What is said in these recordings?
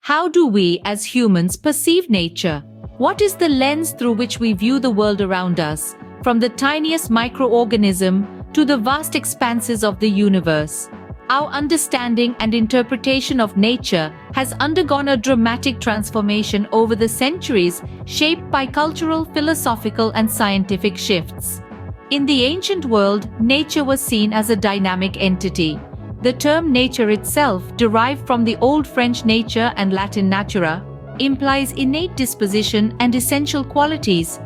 How do we as humans perceive nature? What is the lens through which we view the world around us, from the tiniest microorganism to the vast expanses of the universe? Our understanding and interpretation of nature has undergone a dramatic transformation over the centuries, shaped by cultural, philosophical, and scientific shifts. In the ancient world, nature was seen as a dynamic entity. The term nature itself, derived from the Old French nature and Latin natura, implies innate disposition and essential qualities.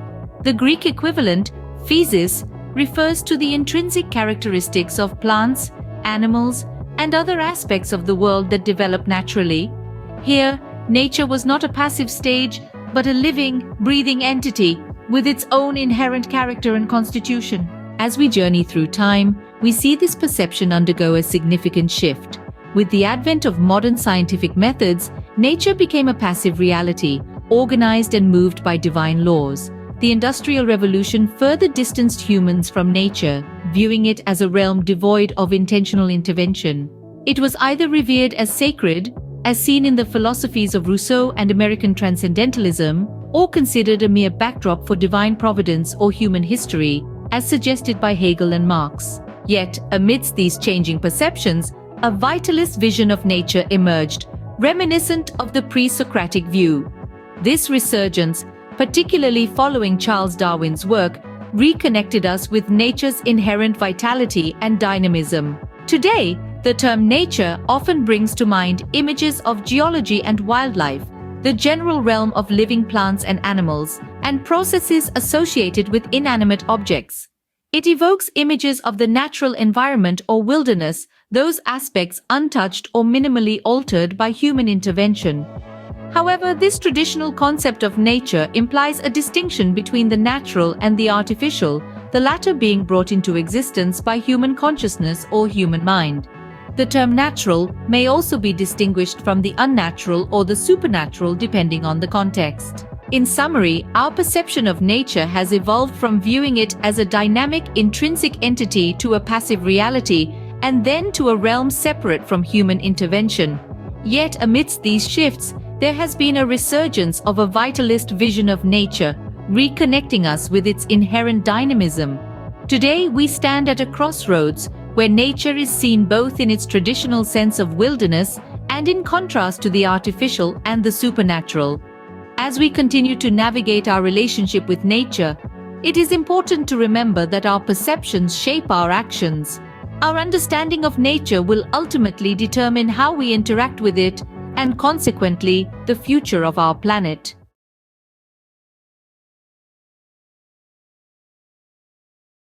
The Greek equivalent, physis, refers to the intrinsic characteristics of plants, animals, and other aspects of the world that develop naturally. Here, nature was not a passive stage, but a living, breathing entity with its own inherent character and constitution. As we journey through time, we see this perception undergo a significant shift. With the advent of modern scientific methods, nature became a passive reality, organized and moved by divine laws. The Industrial Revolution further distanced humans from nature, viewing it as a realm devoid of intentional intervention. It was either revered as sacred, as seen in the philosophies of Rousseau and American transcendentalism, or considered a mere backdrop for divine providence or human history, as suggested by Hegel and Marx. Yet, amidst these changing perceptions, a vitalist vision of nature emerged, reminiscent of the pre-Socratic view. This resurgence, particularly following Charles Darwin's work, reconnected us with nature's inherent vitality and dynamism. Today, the term nature often brings to mind images of geology and wildlife, the general realm of living plants and animals, and processes associated with inanimate objects. It evokes images of the natural environment or wilderness, those aspects untouched or minimally altered by human intervention. However, this traditional concept of nature implies a distinction between the natural and the artificial, the latter being brought into existence by human consciousness or human mind. The term natural may also be distinguished from the unnatural or the supernatural depending on the context. In summary, our perception of nature has evolved from viewing it as a dynamic, intrinsic entity to a passive reality, and then to a realm separate from human intervention. Yet, amidst these shifts, there has been a resurgence of a vitalist vision of nature, reconnecting us with its inherent dynamism. Today, we stand at a crossroads where nature is seen both in its traditional sense of wilderness and in contrast to the artificial and the supernatural. As we continue to navigate our relationship with nature, it is important to remember that our perceptions shape our actions. Our understanding of nature will ultimately determine how we interact with it and consequently, the future of our planet.